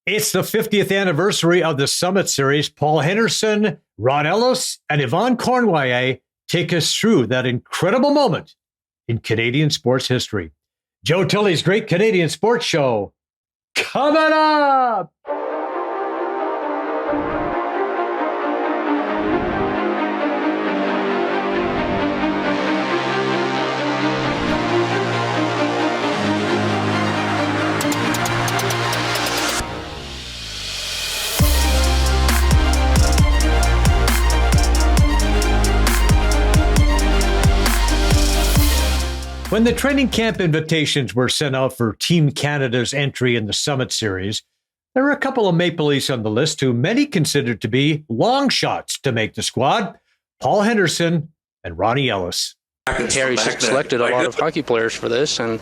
It's the 50th anniversary of the Summit Series. Paul Henderson, Ron Ellis, and Yvan Cournoyer take us through that incredible moment in Canadian sports history. Joe Tilley's Great Canadian Sports Show coming up! When the training camp invitations were sent out for Team Canada's entry in the Summit Series, there were a couple of Maple Leafs on the list who many considered to be long shots to make the squad: Paul Henderson and Ronnie Ellis. Harry selected a lot of hockey players for this, and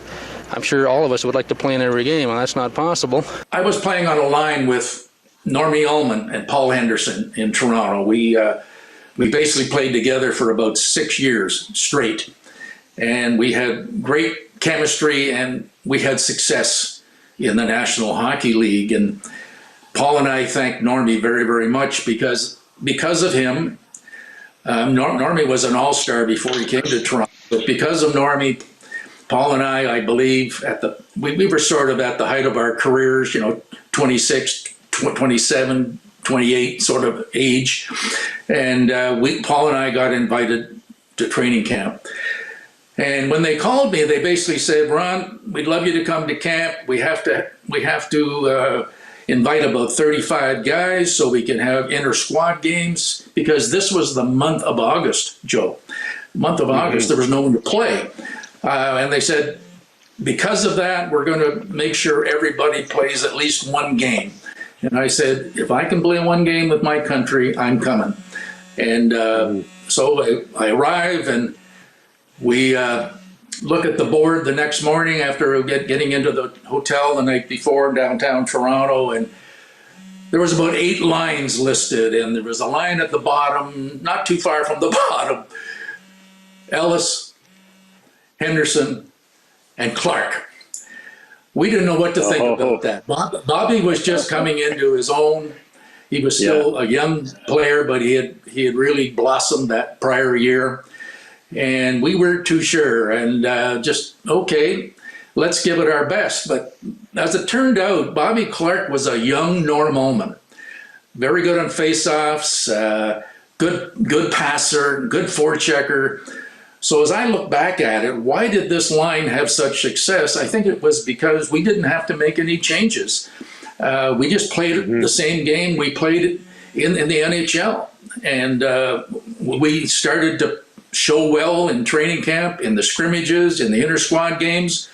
I'm sure all of us would like to play in every game, and that's not possible. I was playing on a line with Normie Ullman and Paul Henderson in Toronto. We basically played together for about 6 years straight. And we had great chemistry, and we had success in the National Hockey League. And Paul and I thank Normie very, very much because of him. Normie was an all-star before he came to Toronto. But because of Normie, Paul and I believe, we were sort of at the height of our careers, 26, 27, 28 sort of age. And Paul and I got invited to training camp. And when they called me, they basically said, "Ron, we'd love you to come to camp. We have to invite about 35 guys so we can have inter-squad games," because this was the month of August, Joe. Month of August, there was no one to play. And they said, because of that, we're going to make sure everybody plays at least one game. And I said, if I can play one game with my country, I'm coming. And so I arrive, and we look at the board the next morning after getting into the hotel the night before in downtown Toronto, and there was about 8 lines listed, and there was a line at the bottom, not too far from the bottom: Ellis, Henderson, and Clark. We didn't know what to think about that. Bobby was just coming into his own. He was still a young player, but he had really blossomed that prior year. And we weren't too sure, and just, okay, let's give it our best. But as it turned out, Bobby Clark was a young Norm Ullman. Very good on face-offs, good passer, good forechecker. So as I look back at it, why did this line have such success? I think it was because we didn't have to make any changes. We just played the same game we played in the NHL. And we started to show well in training camp, in the scrimmages, in the inter-squad games.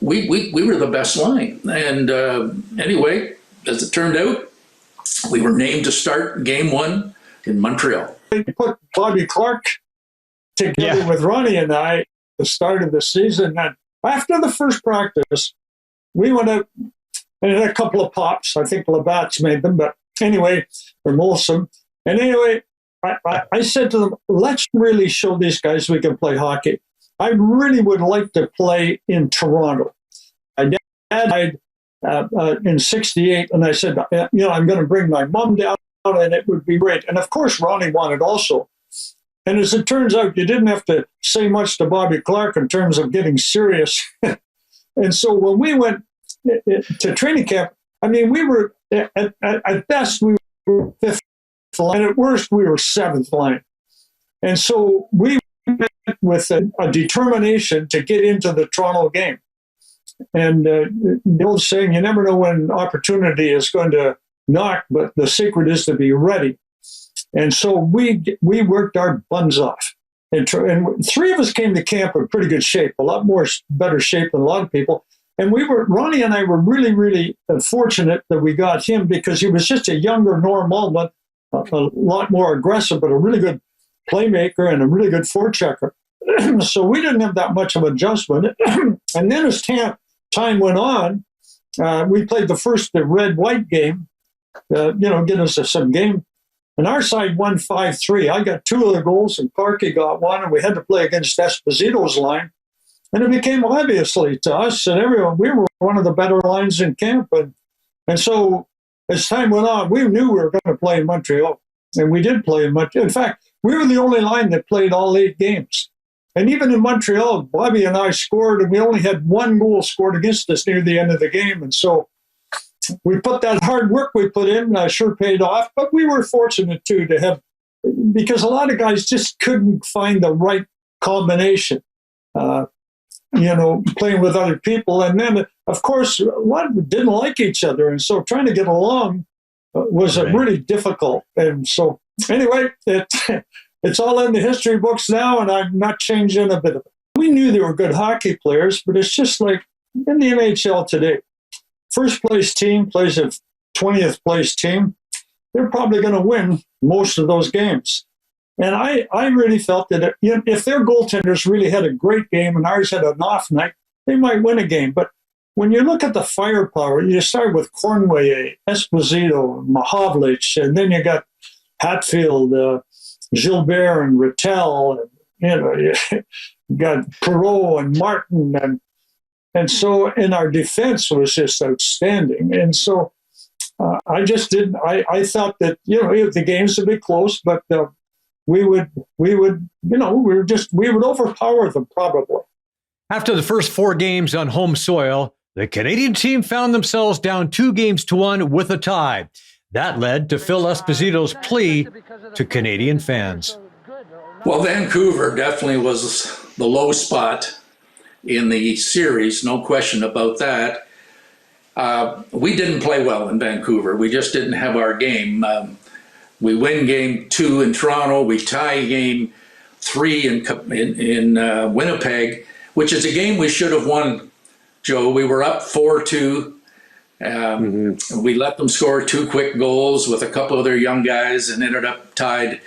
We were the best line. And anyway, as it turned out, we were named to start game 1 in Montreal. We put Bobby Clark together with Ronnie and I at the start of the season. And after the first practice, we went out and had a couple of pops. I think Labatt's made them, but anyway, they're Molson. And anyway, I said to them, let's really show these guys we can play hockey. I really would like to play in Toronto. My dad died in '68, and I said, I'm going to bring my mom down, and it would be great. And of course, Ronnie wanted also. And as it turns out, you didn't have to say much to Bobby Clark in terms of getting serious. And so when we went to training camp, we were, at best, we were 5th line, and at worst, we were 7th line. And so we went with a determination to get into the Toronto game. And the old saying, you never know when opportunity is going to knock, but the secret is to be ready. And so we worked our buns off. And 3 of us came to camp in pretty good shape, a lot more better shape than a lot of people. And Ronnie and I were really, really fortunate that we got him because he was just a younger Norm Ullman, a lot more aggressive, but a really good playmaker and a really good forechecker. So we didn't have that much of an adjustment. And then as time went on, we played the red-white game, get us some game. And our side won 5-3. I got 2 of the goals, and Clarkie got 1, and we had to play against Esposito's line. And it became obviously to us and everyone, we were one of the better lines in camp. And so as time went on, we knew we were going to play in Montreal. And we did play in Montreal. In fact, we were the only line that played all 8 games. And even in Montreal, Bobby and I scored, and we only had 1 goal scored against us near the end of the game. And so we put that hard work we put in, sure paid off. But we were fortunate, too, to have, because a lot of guys just couldn't find the right combination, playing with other people. And then, of course, a lot didn't like each other. And so trying to get along was really difficult. And so, anyway, it's all in the history books now, and I'm not changing a bit of it. We knew they were good hockey players, but it's just like in the NHL today. First place team plays a 20th place team. They're probably going to win most of those games. And I really felt that if their goaltenders really had a great game and ours had an off night, they might win a game. But when you look at the firepower, you start with Cournoyer, Esposito, Mahovlich, and then you got Hatfield, Gilbert, and Rattel, and you got Perreault and Martin, and so in our defense was just outstanding. And so I just didn't. I thought that the games would be close, but we would overpower them probably. After the first 4 games on home soil, the Canadian team found themselves down 2-1 with a tie. That led to Phil Esposito's plea to Canadian fans. Well, Vancouver definitely was the low spot in the series, no question about that. We didn't play well in Vancouver. We just didn't have our game. We win game 2 in Toronto. We tie game 3 in Winnipeg, which is a game we should have won, Joe. We were up 4-2. We let them score 2 quick goals with a couple of their young guys and ended up tied.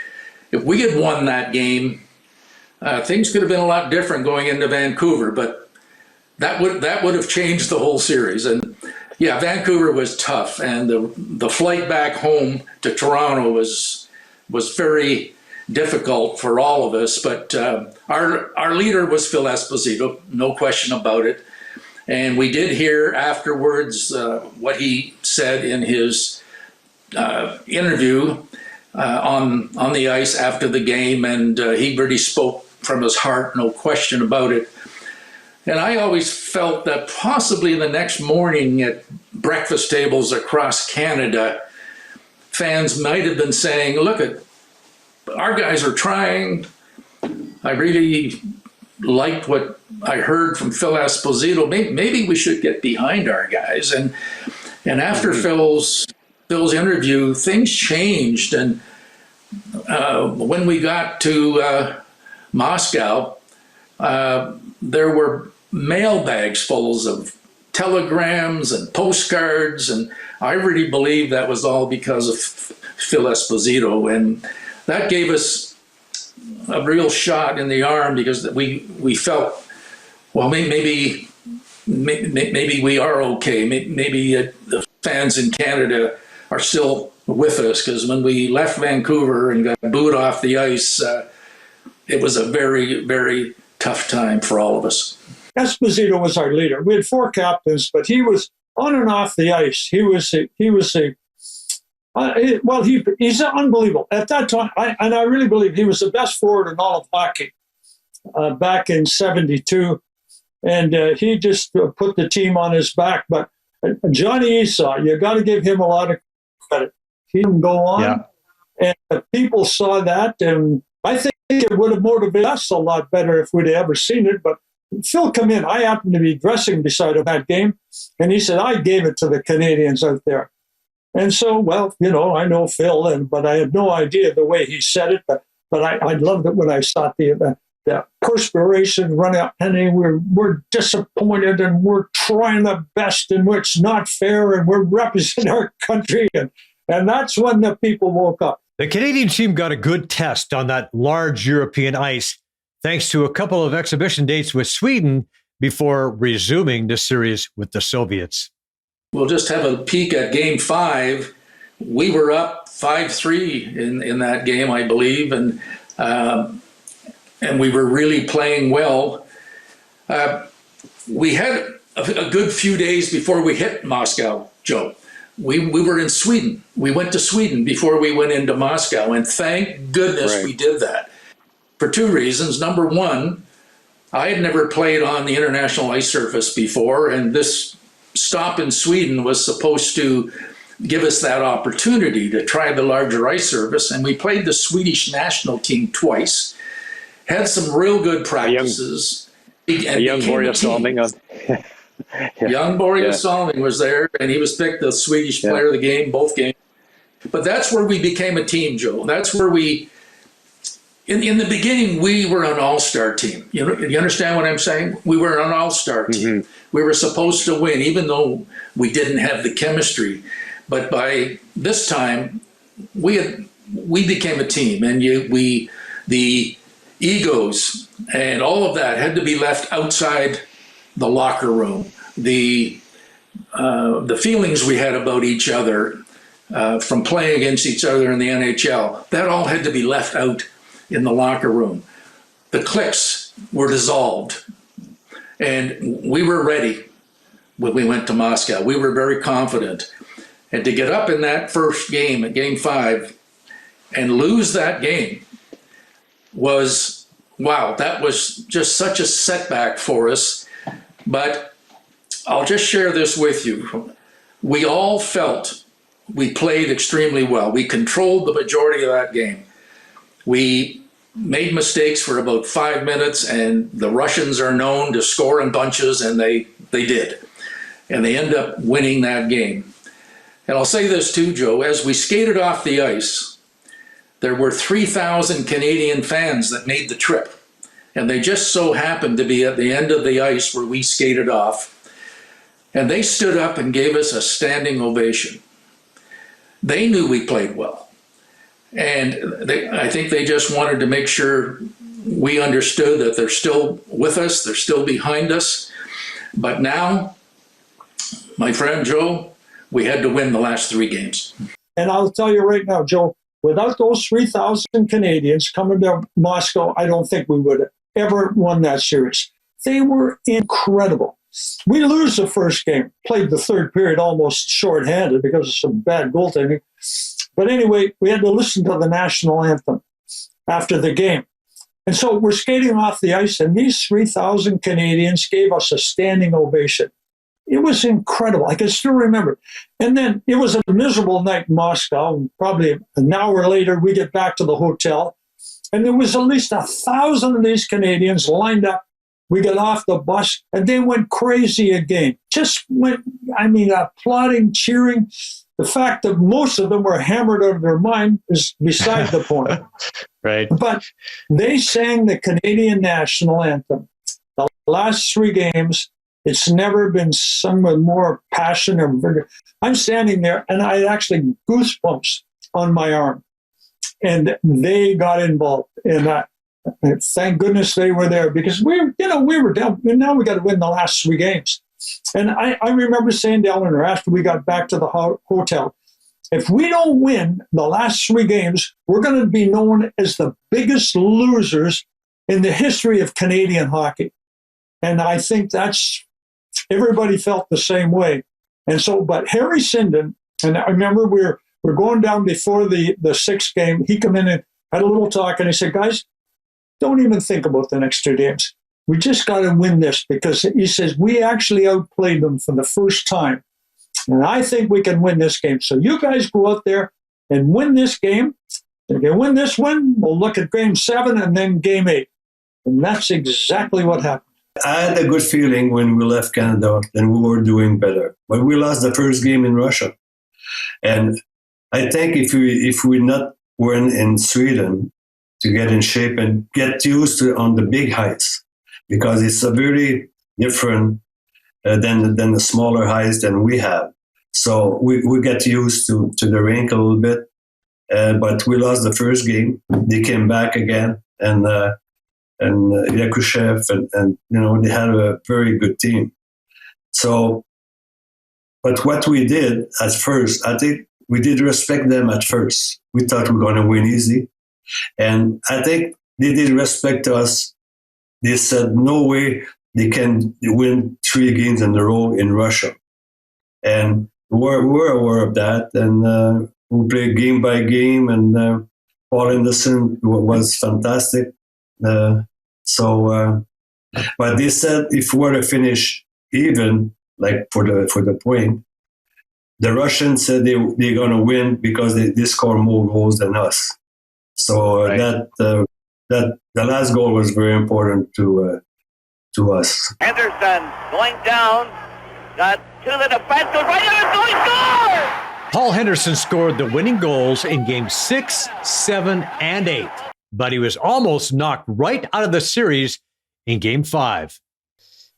If we had won that game, things could have been a lot different going into Vancouver, but that would have changed the whole series. And yeah, Vancouver was tough, and the flight back home to Toronto was very difficult for all of us. But our leader was Phil Esposito, no question about it. And we did hear afterwards what he said in his interview on the ice after the game, and he really spoke from his heart, no question about it. And I always felt that possibly the next morning at breakfast tables across Canada, fans might have been saying, look, our guys are trying. I really liked what I heard from Phil Esposito. Maybe we should get behind our guys. And after Phil's interview, things changed. And when we got to Moscow, there were mailbags full of telegrams and postcards, and I really believe that was all because of Phil Esposito, and that gave us a real shot in the arm, because we felt, well, maybe we are okay. Maybe the fans in Canada are still with us, because when we left Vancouver and got booed off the ice, it was a very, very tough time for all of us. Esposito was our leader. We had 4 captains, but he was on and off the ice. He's unbelievable. At that time, I really believe he was the best forward in all of hockey back in '72. And he just put the team on his back. But Johnny Esau, you got to give him a lot of credit. He didn't go on. Yeah. And people saw that. And I think it would have motivated us a lot better if we'd ever seen it. But Phil come in. I happened to be dressing beside him that game. And he said, I gave it to the Canadians out there. And so, well, I know Phil, but I had no idea the way he said it. But I loved it when I saw the perspiration run out, and we're disappointed, and we're trying the best, and it's not fair, and we're representing our country, and that's when the people woke up. The Canadian team got a good test on that large European ice, thanks to a couple of exhibition dates with Sweden before resuming the series with the Soviets. We'll just have a peek at Game 5. We were up 5-3 in that game, I believe, and we were really playing well. We had a good few days before we hit Moscow, Joe. we were in Sweden. We went to Sweden before we went into Moscow, and thank goodness we did that for two reasons. Number one, I had never played on the international ice surface before, and this stop in Sweden was supposed to give us that opportunity to try the larger ice surface. And we played the Swedish national team twice, had some real good practices. A young Borja Salming. Young Borja Salming was there, and he was picked the Swedish player of the game, both games. But that's where we became a team, Joe. That's where we, in the beginning, we were an all-star team. You understand what I'm saying? We were an all-star team. We were supposed to win, even though we didn't have the chemistry. But by this time, we became a team, and the egos and all of that had to be left outside the locker room. The feelings we had about each other from playing against each other in the NHL, that all had to be left out in the locker room. The cliques were dissolved, and we were ready when we went to Moscow. We were very confident. And to get up in that first game, at Game 5, and lose that game was, wow, that was just such a setback for us. But I'll just share this with you. We all felt we played extremely well. We controlled the majority of that game. We made mistakes for about 5 minutes, and the Russians are known to score in bunches, and they did. And they end up winning that game. And I'll say this too, Joe, as we skated off the ice, there were 3,000 Canadian fans that made the trip. And they just so happened to be at the end of the ice where we skated off. And they stood up and gave us a standing ovation. They knew we played well. And I think they just wanted to make sure we understood that they're still with us, they're still behind us. But now, my friend Joe, we had to win the last 3 games. And I'll tell you right now, Joe, without those 3,000 Canadians coming to Moscow, I don't think we would have ever won that series. They were incredible. We lose the first game, played the third period almost shorthanded because of some bad goaltending. But anyway, we had to listen to the national anthem after the game. And so we're skating off the ice, and these 3,000 Canadians gave us a standing ovation. It was incredible. I can still remember. And then it was a miserable night in Moscow. Probably an hour later, we get back to the hotel, and there was at least 1,000 of these Canadians lined up. We got off the bus, and they went crazy again. Just went, applauding, cheering. The fact that most of them were hammered out of their mind is beside the point. Right. But they sang the Canadian national anthem. The last 3 games, it's never been sung with more passion or vigor. I'm standing there, and I actually goosebumps on my arm. And they got involved in that. And thank goodness they were there, because we were down. And now we got to win the last 3 games. And I remember saying to Eleanor after we got back to the hotel, if we don't win the last 3 games, we're going to be known as the biggest losers in the history of Canadian hockey. And I think everybody felt the same way. And so, but Harry Sinden, and I remember we're going down before the 6th game. He come in and had a little talk, and he said, guys, don't even think about the next 2 games. We just got to win this, because he says we actually outplayed them for the first time. And I think we can win this game. So you guys go out there and win this game. If you win this one, we'll look at Game 7 and then Game 8. And that's exactly what happened. I had a good feeling when we left Canada and we were doing better. But we lost the first game in Russia. And I think if we not were in Sweden to get in shape and get used to on the big heights, because it's a very different than the smaller heights than we have. So we get used to the rink a little bit. But we lost the first game. They came back again, and Yakushev, and they had a very good team. So, but what we did at first, I think we did respect them at first. We thought we were going to win easy. And I think they did respect us. They said, no way they can win 3 games in a row in Russia. And we're aware of that, and we played game by game, and Paul Henderson was fantastic. But they said if we were to finish even, like for the point, the Russians said they're going to win because they score more goals than us. So that the last goal was very important to us. Henderson going down, got to the defense, goes right in, going score! Paul Henderson scored the winning goals in Game 6, 7, and 8, but he was almost knocked right out of the series in Game 5.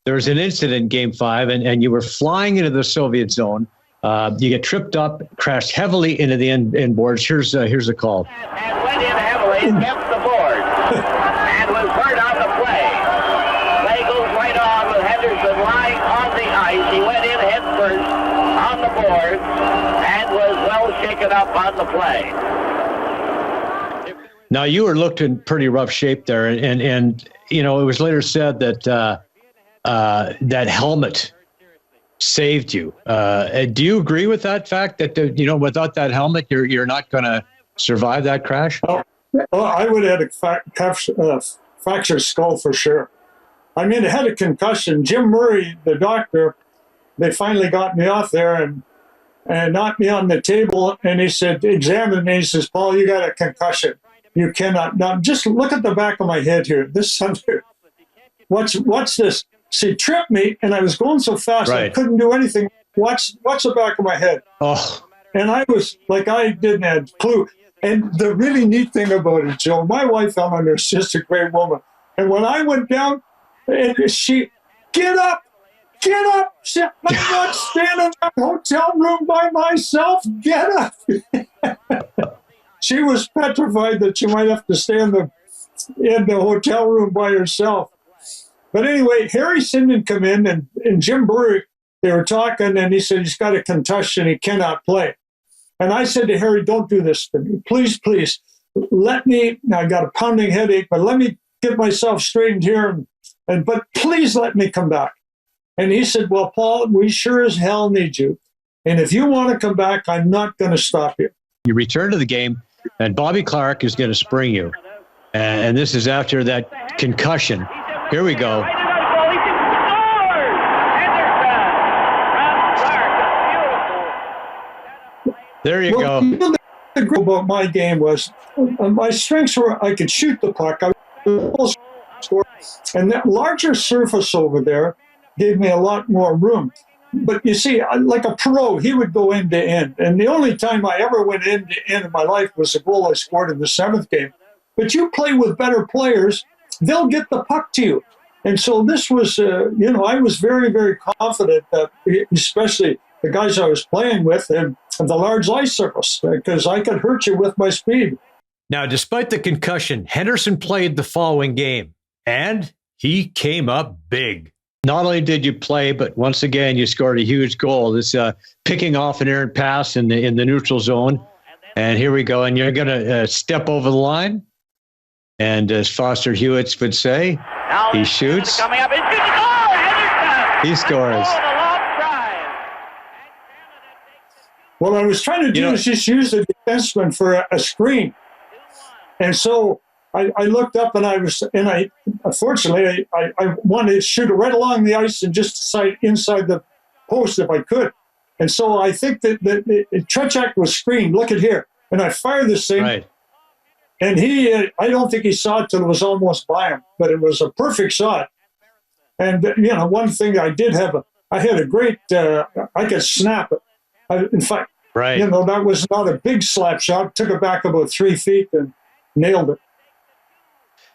There was an incident in Game 5, and you were flying into the Soviet zone. You get tripped up, crashed heavily into the end boards. Here's a call. And went in heavily against the board and was hurt on the play. Play goes right on with Henderson lying on the ice. He went in head first on the board and was well shaken up on the play. Now, you were looked in pretty rough shape there, and you know, it was later said that that helmet saved you. Do you agree with that fact that, you know, without that helmet, you're not going to survive that crash? Well, I would have had a fractured skull for sure. I mean, I had a concussion. Jim Murray, the doctor, they finally got me off there and knocked me on the table, and he said, examine me. He says, Paul, you got a concussion. You cannot. Now, just look at the back of my head here. This under. Watch this. She tripped me, and I was going so fast I couldn't do anything. Watch the back of my head. Oh. And I was like, I didn't have a clue. And the really neat thing about it, Joe, my wife, Eleanor, is just a great woman. And when I went down, and she, get up. She, I'm not standing in a hotel room by myself. Get up. She was petrified that she might have to stay in the hotel room by herself. But anyway, Harry Sinden come in, and Jim Murray, they were talking, and he said he's got a concussion, he cannot play. And I said to Harry, don't do this to me. Please, let me, I got a pounding headache, but let me get myself straightened here, but please let me come back. And he said, well, Paul, we sure as hell need you. And if you want to come back, I'm not going to stop you. You return to the game, and Bobby Clark is going to spring you. And this is after that concussion. Here we go. There you go. The group about my game was my strengths were I could shoot the puck. I was score, and that larger surface over there gave me a lot more room. But you see, like a pro, he would go end to end. And the only time I ever went end to end in my life was the goal I scored in the 7th game. But you play with better players, they'll get the puck to you. And so this was, I was very, very confident that, especially the guys I was playing with, and the large ice surface, because I could hurt you with my speed. Now, despite the concussion, Henderson played the following game, and he came up big. Not only did you play, but once again, you scored a huge goal. This picking off an errant pass in the neutral zone. And here we go. And you're going to step over the line. And as Foster Hewitt would say, now he shoots. Coming up, Henderson! He scores. What I was trying to do is just use the defenseman for a screen. And so I looked up, and unfortunately, I wanted to shoot it right along the ice and just inside the post if I could. And so I think that Trechak was screened. Look at here. And I fired this thing. Right. And I don't think he saw it till it was almost by him, but it was a perfect shot. And, one thing I did have, I had a great, I could snap it. In fact, that was not a big slap shot. Took it back about 3 feet and nailed it.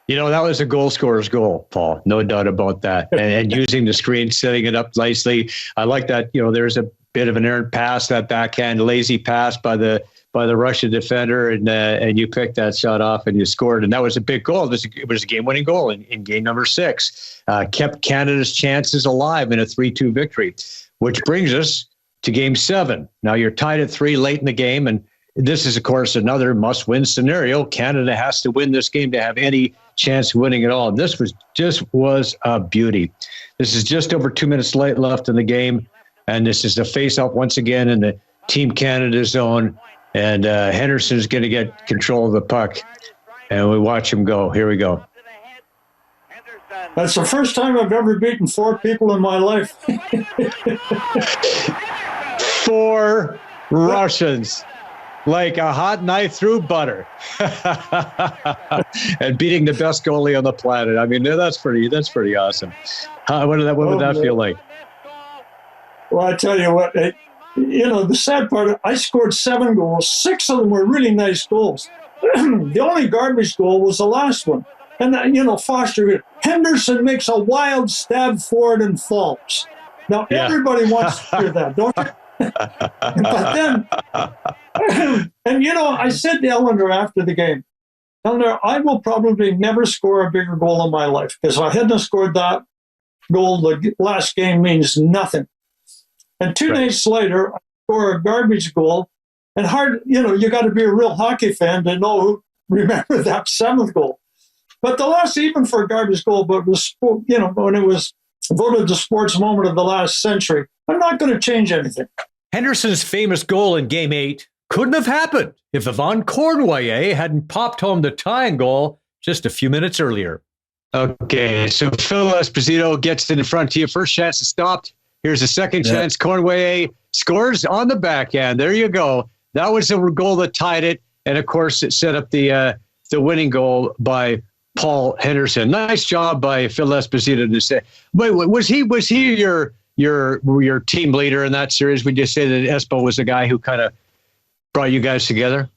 That was a goal scorer's goal, Paul. No doubt about that. And using the screen, setting it up nicely. I like that. There's a bit of an errant pass, that backhand lazy pass by the Russian defender, and you picked that shot off and you scored. And that was a big goal. It was a game-winning goal in game number 6. Kept Canada's chances alive in a 3-2 victory, which brings us to game 7. Now you're tied at 3 late in the game, and this is, of course, another must-win scenario. Canada has to win this game to have any chance of winning at all. And this was a beauty. This is just over 2 minutes left in the game. And this is the face-off once again in the Team Canada zone. And Henderson's going to get control of the puck. And we watch him go. Here we go. That's the first time I've ever beaten 4 people in my life. 4 Russians. Like a hot knife through butter. And beating the best goalie on the planet. I mean, that's pretty awesome. What would that feel like? Well, I tell you what, the sad part, I scored 7 goals. 6 of them were really nice goals. The only garbage goal was the last one. And, Foster, Henderson makes a wild stab forward and falls. Now, everybody wants to hear that, don't you? But then, I said to Eleanor after the game, Eleanor, I will probably never score a bigger goal in my life, because if I hadn't scored that goal, the last game means nothing. And 2 nights later, I score a garbage goal, and you got to be a real hockey fan to remember that 7th goal. But the last, even for a garbage goal, but was, when it was voted the sports moment of the last century, I'm not going to change anything. Henderson's famous goal in Game 8 couldn't have happened if Yvan Cournoyer hadn't popped home the tying goal just a few minutes earlier. Okay, so Phil Esposito gets in front to you. First chance is stopped. Here's a second chance. Cournoyer scores on the backhand. There you go. That was the goal that tied it. And, of course, it set up the winning goal by Paul Henderson. Nice job by Phil Esposito to say. Wait, was he your team leader in that series? Would you say that Espo was the guy who kind of brought you guys together?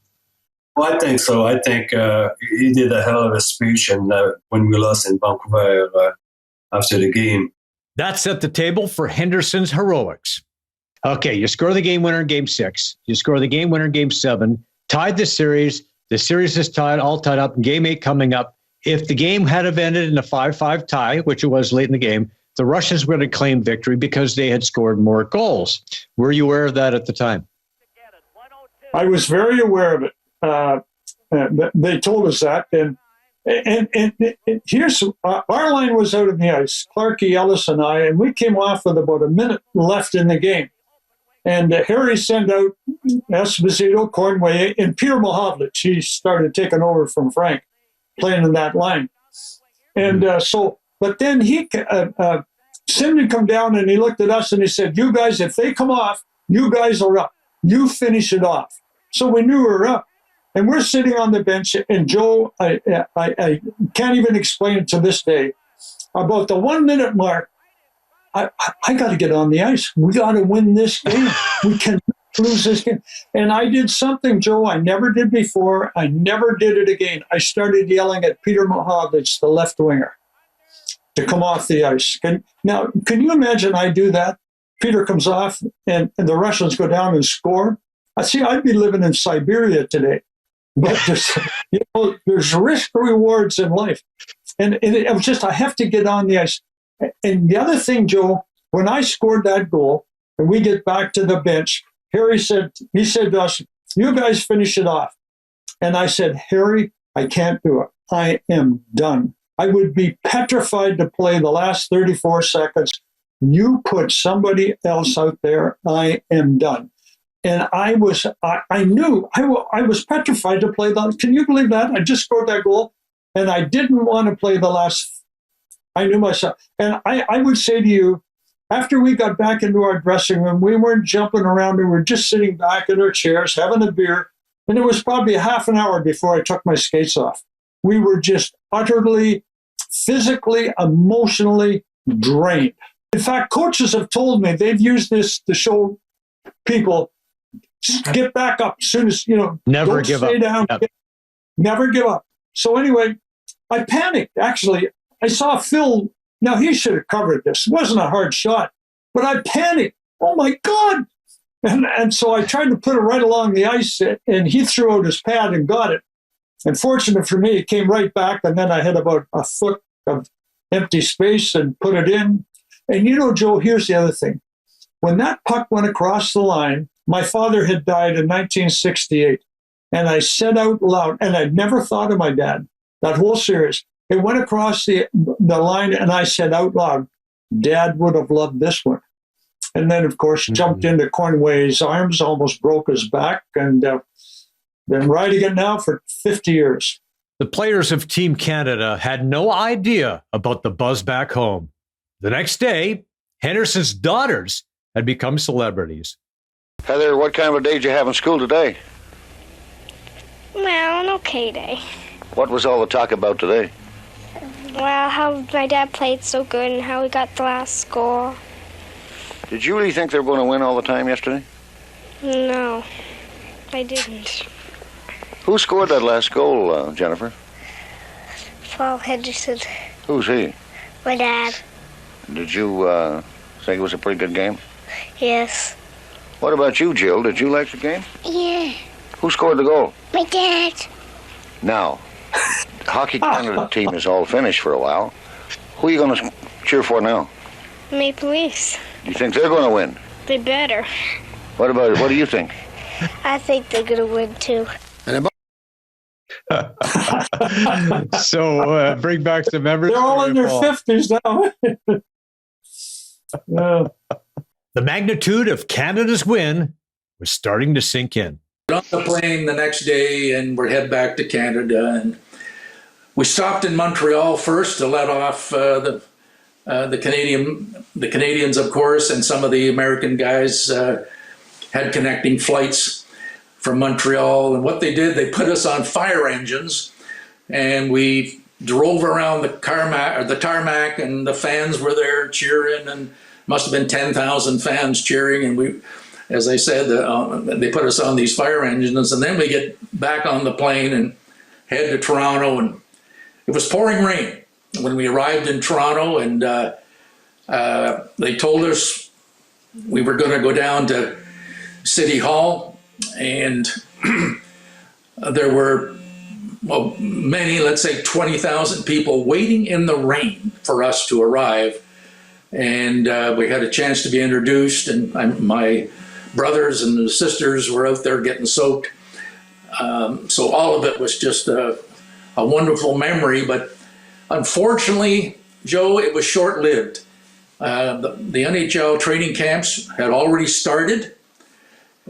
Well, I think so. I think he did a hell of a speech, and when we lost in Vancouver after the game. That set the table for Henderson's heroics. Okay, you score the game winner in Game 6. You score the game winner in Game 7. Tied the series. The series is all tied up. Game 8 coming up. If the game had have ended in a 5-5 tie, which it was late in the game, the Russians would have claimed victory because they had scored more goals. Were you aware of that at the time? I was very aware of it. They told us that. And here's our line was out on the ice, Clarkie, Ellis, and I, and we came off with about a minute left in the game. And Harry sent out Esposito, Cournoyer, and Peter Mahovlich. He started taking over from Frank, playing in that line. And but then Simon come down and he looked at us and he said, you guys, if they come off, you guys are up. You finish it off. So we knew we were up. And we're sitting on the bench, and Joe, I can't even explain it to this day. About the 1 minute mark, I got to get on the ice. We got to win this game. We cannot lose this game. And I did something, Joe, I never did before. I never did it again. I started yelling at Peter Mahovlich, the left winger, to come off the ice. Can you imagine I do that? Peter comes off, and the Russians go down and score. I'd be living in Siberia today. But there's risk rewards in life. And it was just, I have to get on the ice. And the other thing, Joe, when I scored that goal and we get back to the bench, Harry said to us, you guys finish it off. And I said, Harry, I can't do it. I am done. I would be petrified to play the last 34 seconds. You put somebody else out there, I am done. And I knew I was petrified to play that. Can you believe that? I just scored that goal, and I didn't want to play the last. I knew myself. And I would say to you, after we got back into our dressing room, we weren't jumping around. We were just sitting back in our chairs, having a beer. And it was probably a half an hour before I took my skates off. We were just utterly, physically, emotionally drained. In fact, coaches have told me they've used this to show people, get back up as soon as, never give up. Down, yep. Never give up. So anyway, I panicked. Actually, I saw Phil. Now, he should have covered this. It wasn't a hard shot, but I panicked. Oh, my God. And so I tried to put it right along the ice, and he threw out his pad and got it. And fortunate for me, it came right back, and then I had about a foot of empty space and put it in. And, Joe, here's the other thing. When that puck went across the line, my father had died in 1968, and I said out loud, and I'd never thought of my dad, that whole series. It went across the line, and I said out loud, Dad would have loved this one. And then, of course, jumped into Cournoyer's arms, almost broke his back, and been riding it now for 50 years. The players of Team Canada had no idea about the buzz back home. The next day, Henderson's daughters had become celebrities. Heather, what kind of a day did you have in school today? Well, an okay day. What was all the talk about today? Well, how my dad played so good and how he got the last score. Did you really think they were going to win all the time yesterday? No, I didn't. Who scored that last goal, Jennifer? Paul Henderson. Who's he? My dad. Did you think it was a pretty good game? Yes. What about you, Jill? Did you like the game? Yeah. Who scored the goal? My dad. Now, the Hockey Canada team is all finished for a while. Who are you going to cheer for now? Maple Leafs. You think they're going to win? They better. What about it? What do you think? I think they're going to win, too. So bring back some memories. They're all in their 50s now. Yeah. The magnitude of Canada's win was starting to sink in. On the plane the next day, and we're head back to Canada, and we stopped in Montreal first to let off the Canadians, of course, and some of the American guys had connecting flights from Montreal. And what they did, they put us on fire engines, and we drove around the tarmac, and the fans were there cheering, and must have been 10,000 fans cheering, and we. As I said, they put us on these fire engines, and then we get back on the plane and head to Toronto. And it was pouring rain when we arrived in Toronto, and they told us we were going to go down to City Hall, and there were many, let's say 20,000 people waiting in the rain for us to arrive. And we had a chance to be introduced, and my brothers and sisters were out there getting soaked. So all of it was just a wonderful memory. But unfortunately, Joe, it was short-lived. The NHL training camps had already started,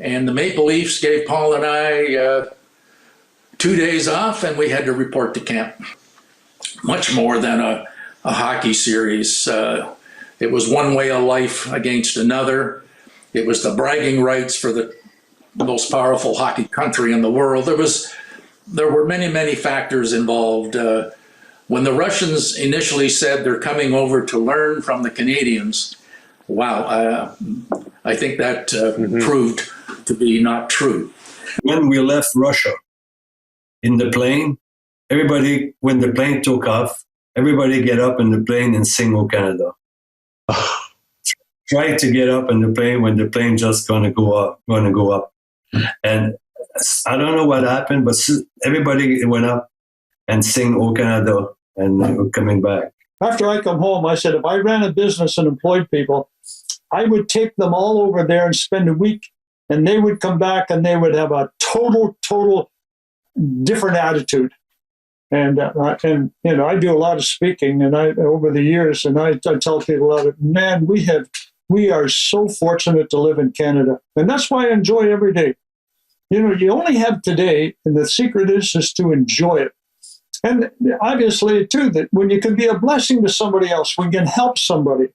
and the Maple Leafs gave Paul and I 2 days off, and we had to report to camp. Much more than a hockey series. It was one way of life against another. It was the bragging rights for the most powerful hockey country in the world. There were many, many factors involved. When the Russians initially said they're coming over to learn from the Canadians, wow, I think that proved to be not true. When we left Russia in the plane, when the plane took off, everybody get up in the plane and sing "O Canada." Try to get up in the plane when the plane just gonna go up. And I don't know what happened, but everybody went up and sing "O Canada," and they were coming back. After I come home, I said, if I ran a business and employed people, I would take them all over there and spend a week, and they would come back and they would have a total different attitude. And you know, I do a lot of speaking, and over the years, and I tell people about it. Man, we are so fortunate to live in Canada, and that's why I enjoy every day. You know, you only have today, and the secret is to enjoy it. And obviously, too, that when you can be a blessing to somebody else, when you can help somebody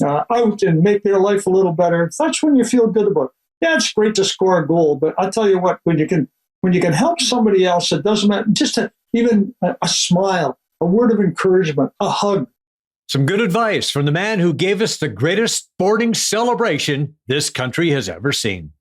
out and make their life a little better, that's when you feel good about it. Yeah, it's great to score a goal, but I'll tell you what, when you can help somebody else, it doesn't matter. Just even a smile, a word of encouragement, a hug. Some good advice from the man who gave us the greatest sporting celebration this country has ever seen.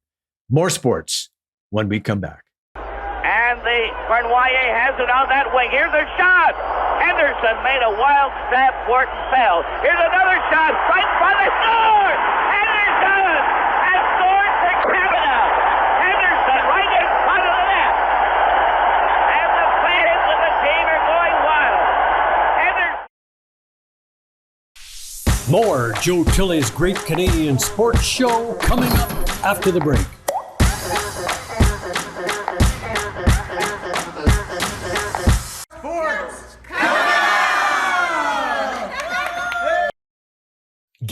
More sports when we come back. And the Cournoyer has it on that wing. Here's a shot. Henderson made a wild stab for it and fell. Here's another shot. Right in front of the score. Henderson has scored for Canada. Henderson right in front of the net. And the fans of the team are going wild. Henderson. More Joe Tilley's Great Canadian Sports Show coming up after the break.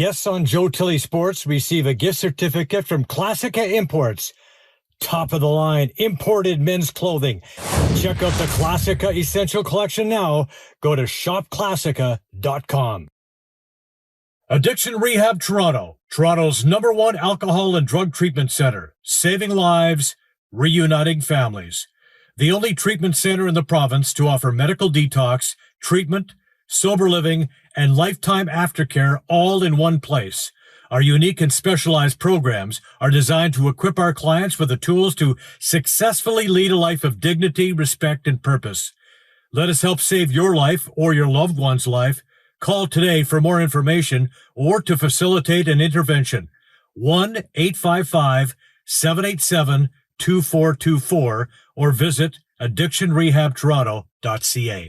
guests on Joe Tilley Sports receive a gift certificate from Classica Imports. Top of the line imported men's clothing. Check out the Classica Essential Collection now. Go to shopclassica.com. Addiction Rehab Toronto, Toronto's #1 alcohol and drug treatment center, saving lives, reuniting families. The only treatment center in the province to offer medical detox, treatment, sober living, and lifetime aftercare all in one place. Our unique and specialized programs are designed to equip our clients with the tools to successfully lead a life of dignity, respect, and purpose. Let us help save your life or your loved one's life. Call today for more information or to facilitate an intervention. 1-855-787-2424 or visit addictionrehabtoronto.ca.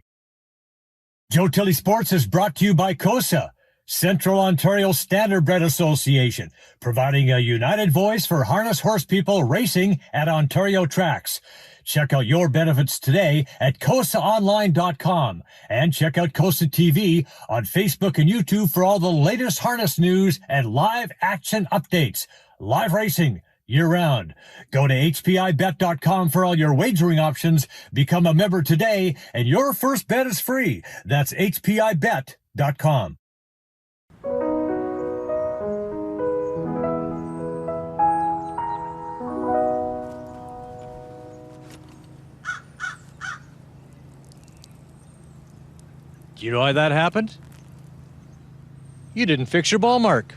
Joe Tilley Sports is brought to you by COSA, Central Ontario Standardbred Association, providing a united voice for harness horse people racing at Ontario tracks. Check out your benefits today at COSAonline.com and check out COSA TV on Facebook and YouTube for all the latest harness news and live action updates. Live racing year-round. Go to hpibet.com for all your wagering options. Become a member today, and your first bet is free. That's hpibet.com. Do you know why that happened? You didn't fix your ball mark.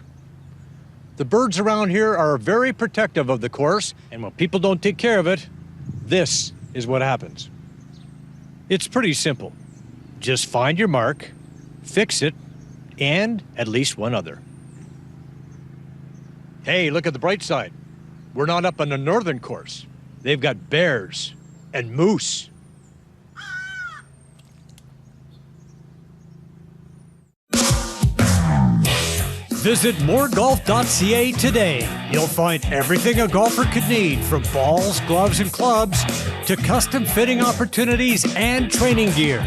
The birds around here are very protective of the course, and when people don't take care of it, this is what happens. It's pretty simple. Just find your mark, fix it, and at least one other. Hey, look at the bright side. We're not up on the northern course. They've got bears and moose. Visit moregolf.ca today. You'll find everything a golfer could need, from balls, gloves, and clubs to custom fitting opportunities and training gear.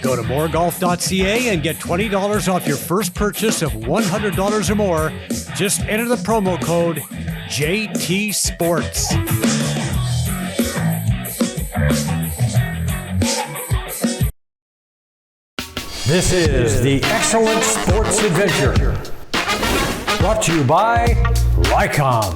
Go to moregolf.ca and get $20 off your first purchase of $100 or more. Just enter the promo code JT Sports. This is the Excellent Sports Adventure, brought to you by Lycom.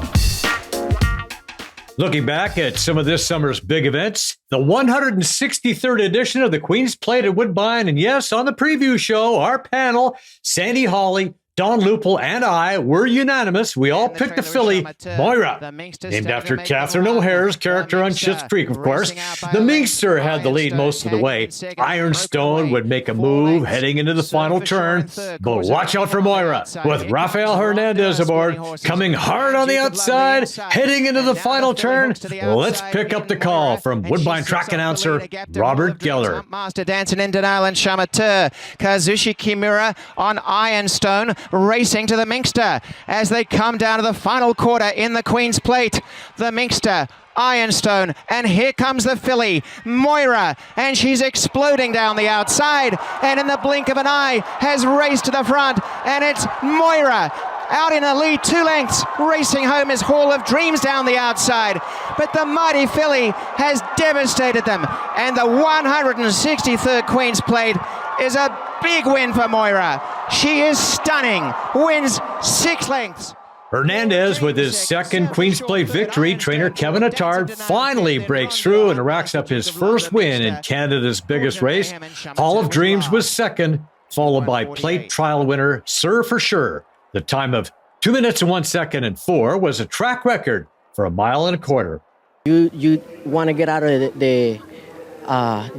Looking back at some of this summer's big events, the 163rd edition of the Queen's Plate at Woodbine, and yes, on the preview show, our panel, Sandy Hawley, Don Lupel, and I were unanimous. We all picked the filly, Moira, named after Catherine O'Hare's character on Schitt's Creek, of course. The Minxter had the lead most of the way. Ironstone would make a move heading into the final turn, but watch out for Moira, with Rafael Hernandez aboard, coming hard on the outside, heading into the final turn. Let's pick up the call from Woodbine track announcer Robert Geller. Master dancing in denial and Shamateur. Kazushi Kimura on Ironstone, racing to the Minxter as they come down to the final quarter in the Queen's Plate. The Minxter, Ironstone, and here comes the filly, Moira, and she's exploding down the outside, and in the blink of an eye has raced to the front, and it's Moira out in the lead 2 lengths. Racing home is Hall of Dreams down the outside, but the mighty filly has devastated them, and the 163rd Queen's Plate is a big win for Moira. She is stunning, wins 6 lengths. Hernandez, with his second Queen's Plate victory, trainer Kevin Attard finally breaks through and racks up his first win in Canada's biggest race. Hall of Dreams was second, followed by Plate Trial winner Sir For Sure. The time of 2 minutes and 1 second and 4 was a track record for 1.25 miles. You want to get out of the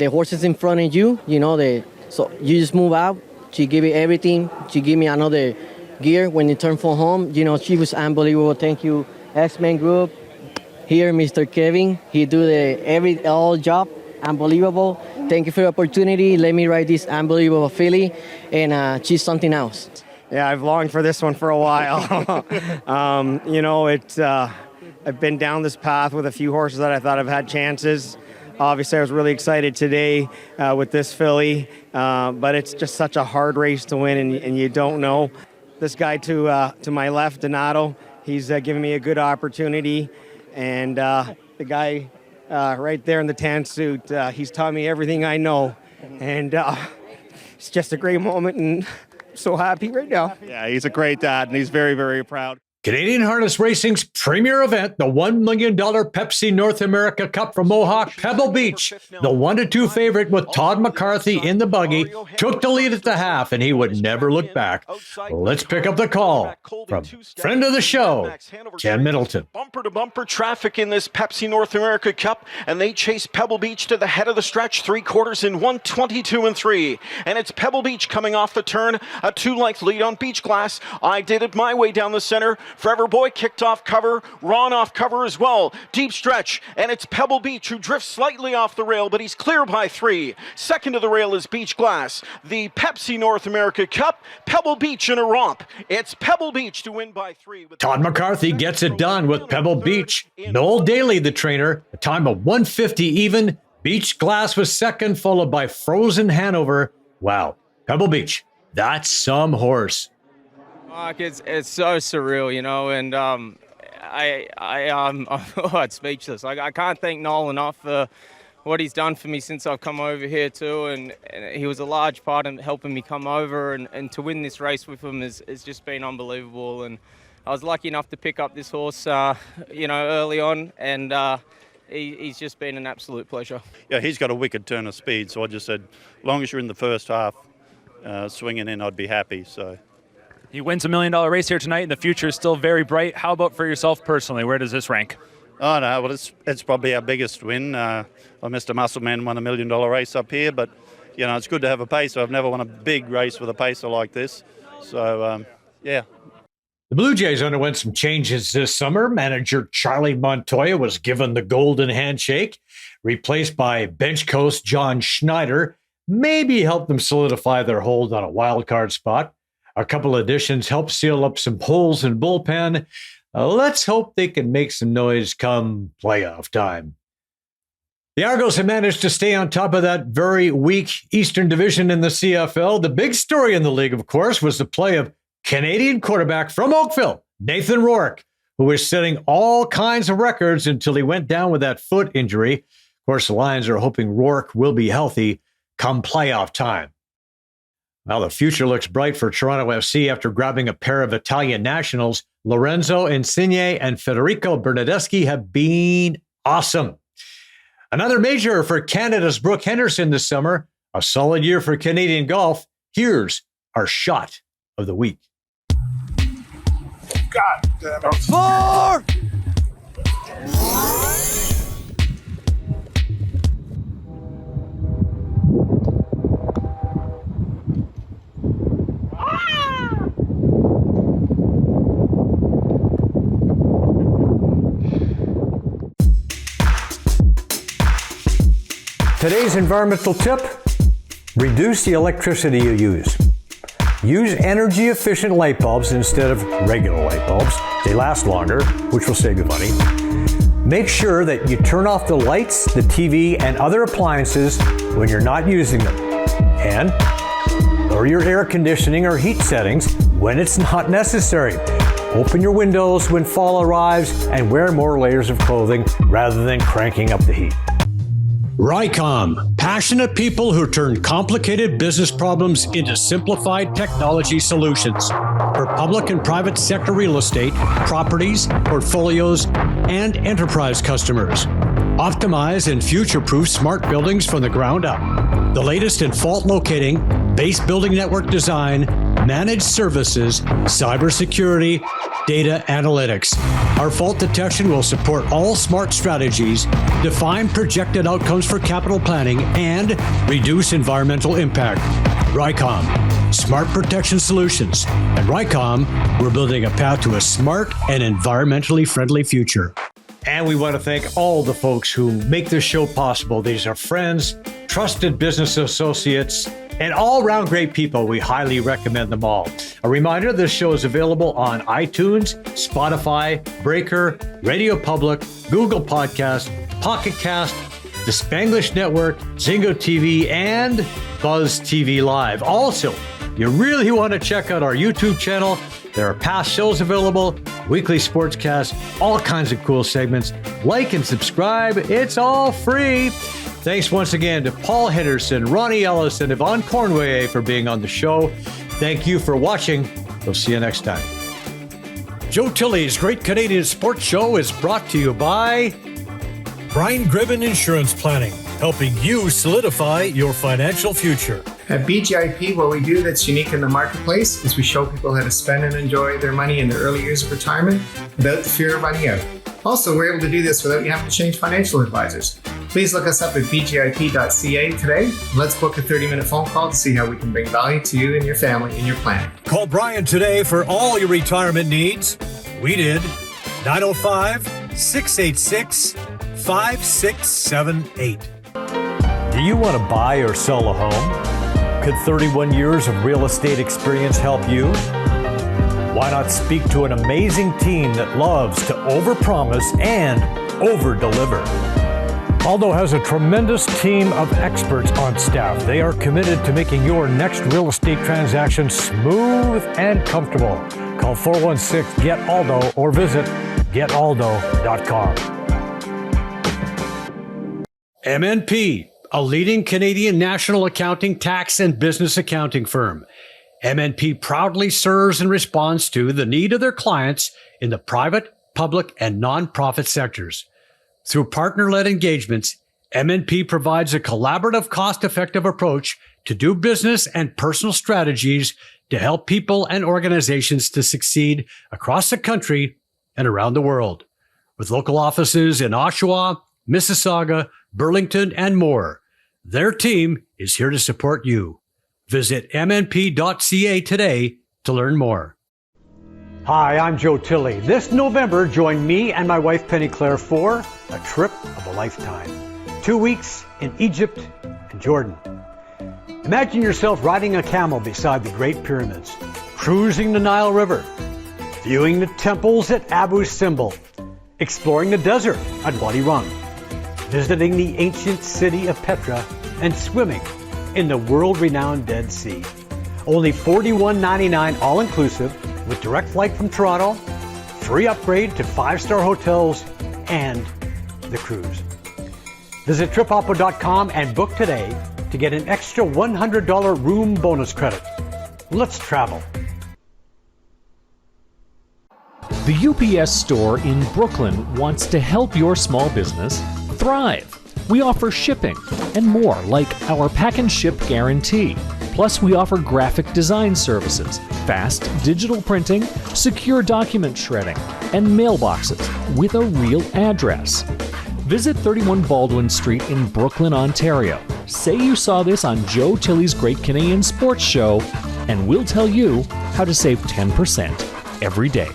horses in front of you, so you just move out. She gave me everything. She gave me another gear when you turn for home. She was unbelievable. Thank you, X-Men Group. Here, Mr. Kevin. He do the all job. Unbelievable. Thank you for the opportunity. Let me ride this unbelievable filly, and she's something else. Yeah, I've longed for this one for a while. I've been down this path with a few horses that I thought have had chances. Obviously, I was really excited today with this filly, but it's just such a hard race to win, and you don't know. this guy to my left, Donato. He's giving me a good opportunity. And the guy right there in the tan suit, he's taught me everything I know. And it's just a great moment, and I'm so happy right now. Yeah, he's a great dad, and he's very, very proud. Canadian Harness Racing's premier event, the $1 million Pepsi North America Cup from Mohawk Pebble Beach. The 1-2 favorite with Todd McCarthy in the buggy took the lead at the half, and he would never look back. Let's pick up the call from friend of the show, Ken Middleton. Bumper-to-bumper traffic in this Pepsi North America Cup, and they chase Pebble Beach to the head of the stretch, 3/4 in 1:22.3. And it's Pebble Beach coming off the turn, a 2-length lead on Beach Glass. I did it my way down the center. Forever Boy kicked off cover, Ron off cover as well. Deep stretch, and it's Pebble Beach who drifts slightly off the rail, but he's clear by 3. Second to the rail is Beach Glass. The Pepsi North America Cup, Pebble Beach in a romp. It's Pebble Beach to win by 3. Todd McCarthy gets it done with Pebble Beach. Noel Daly, the trainer, a time of 1:50 even. Beach Glass was second, followed by Frozen Hanover. Wow, Pebble Beach, that's some horse. Mark, it's so surreal, you know, and I'm speechless. I can't thank Noel enough for what he's done for me since I've come over here too, and he was a large part in helping me come over, and to win this race with him has just been unbelievable. And I was lucky enough to pick up this horse, early on, and he's just been an absolute pleasure. Yeah, he's got a wicked turn of speed, so I just said, as long as you're in the first half swinging in, I'd be happy. So. He wins $1 million race here tonight, and the future is still very bright. How about for yourself personally? Where does this rank? Oh, no, well, it's probably our biggest win. Mr. Muscleman won $1 million race up here, but, it's good to have a pacer. I've never won a big race with a pacer like this. So, yeah. The Blue Jays underwent some changes this summer. Manager Charlie Montoya was given the golden handshake, replaced by bench coach John Schneider. Maybe helped them solidify their hold on a wild card spot. A couple additions helped seal up some holes in bullpen. Let's hope they can make some noise come playoff time. The Argos have managed to stay on top of that very weak Eastern Division in the CFL. The big story in the league, of course, was the play of Canadian quarterback from Oakville, Nathan Rourke, who was setting all kinds of records until he went down with that foot injury. Of course, the Lions are hoping Rourke will be healthy come playoff time. Well, the future looks bright for Toronto FC after grabbing a pair of Italian nationals. Lorenzo Insigne and Federico Bernardeschi have been awesome. Another major for Canada's Brooke Henderson this summer. A solid year for Canadian golf. Here's our shot of the week. God damn it. 4! Today's environmental tip, reduce the electricity you use. Use energy-efficient light bulbs instead of regular light bulbs. They last longer, which will save you money. Make sure that you turn off the lights, the TV, and other appliances when you're not using them. And lower your air conditioning or heat settings when it's not necessary. Open your windows when fall arrives and wear more layers of clothing rather than cranking up the heat. Rycom, passionate people who turn complicated business problems into simplified technology solutions for public and private sector real estate, properties, portfolios, and enterprise customers. Optimize and future-proof smart buildings from the ground up. The latest in fault locating, base building network design, managed services, cybersecurity, data analytics. Our fault detection will support all smart strategies, define projected outcomes for capital planning, and reduce environmental impact. Rycom, smart protection solutions. At Rycom, we're building a path to a smart and environmentally friendly future. And we want to thank all the folks who make this show possible. These are friends, trusted business associates, and all-round great people. We highly recommend them all. A reminder, this show is available on iTunes, Spotify, Breaker, Radio Public, Google Podcast, Pocket Cast, the Spanglish Network, Zingo TV, and Buzz TV Live. Also, You really want to check out our YouTube channel. There are past shows available, weekly sportscasts, all kinds of cool segments. Like and subscribe. It's all free. Thanks once again to Paul Henderson, Ronnie Ellis, and Yvan Cournoyer for being on the show. Thank you for watching. We'll see you next time. Joe Tilley's Great Canadian Sports Show is brought to you by Brian Gribben Insurance Planning, helping you solidify your financial future. At BGIP, what we do that's unique in the marketplace is we show people how to spend and enjoy their money in their early years of retirement without the fear of running out. Also, we're able to do this without you having to change financial advisors. Please look us up at bgip.ca today. Let's book a 30-minute phone call to see how we can bring value to you and your family in your plan. Call Brian today for all your retirement needs. We did. 905-686-5678. Do you want to buy or sell a home? Could 31 years of real estate experience help you? Why not speak to an amazing team that loves to overpromise and overdeliver? Aldo has a tremendous team of experts on staff. They are committed to making your next real estate transaction smooth and comfortable. Call 416-GET-ALDO or visit getaldo.com. MNP, a leading Canadian national accounting, tax, and business accounting firm. MNP proudly serves and responds to the need of their clients in the private, public, and nonprofit sectors. Through partner-led engagements, MNP provides a collaborative, cost-effective approach to do business and personal strategies to help people and organizations to succeed across the country and around the world. With local offices in Oshawa, Mississauga, Burlington, and more, their team is here to support you. Visit mnp.ca today to learn more. Hi, I'm Joe Tilley. This November, join me and my wife Penny Claire for a trip of a lifetime. 2 weeks in Egypt and Jordan. Imagine yourself riding a camel beside the Great Pyramids, cruising the Nile River, viewing the temples at Abu Simbel, exploring the desert at Wadi Rum, visiting the ancient city of Petra, and swimming in the world-renowned Dead Sea. Only $41.99 all-inclusive with direct flight from Toronto, free upgrade to 5-star hotels, and the cruise. Visit tripoppo.com and book today to get an extra $100 room bonus credit. Let's travel. The UPS store in Brooklyn wants to help your small business thrive. We offer shipping and more, like our pack and ship guarantee. Plus, we offer graphic design services, fast digital printing, secure document shredding, and mailboxes with a real address. Visit 31 Baldwin Street in Brooklyn, Ontario. Say you saw this on Joe Tilley's Great Canadian Sports Show, and we'll tell you how to save 10% every day.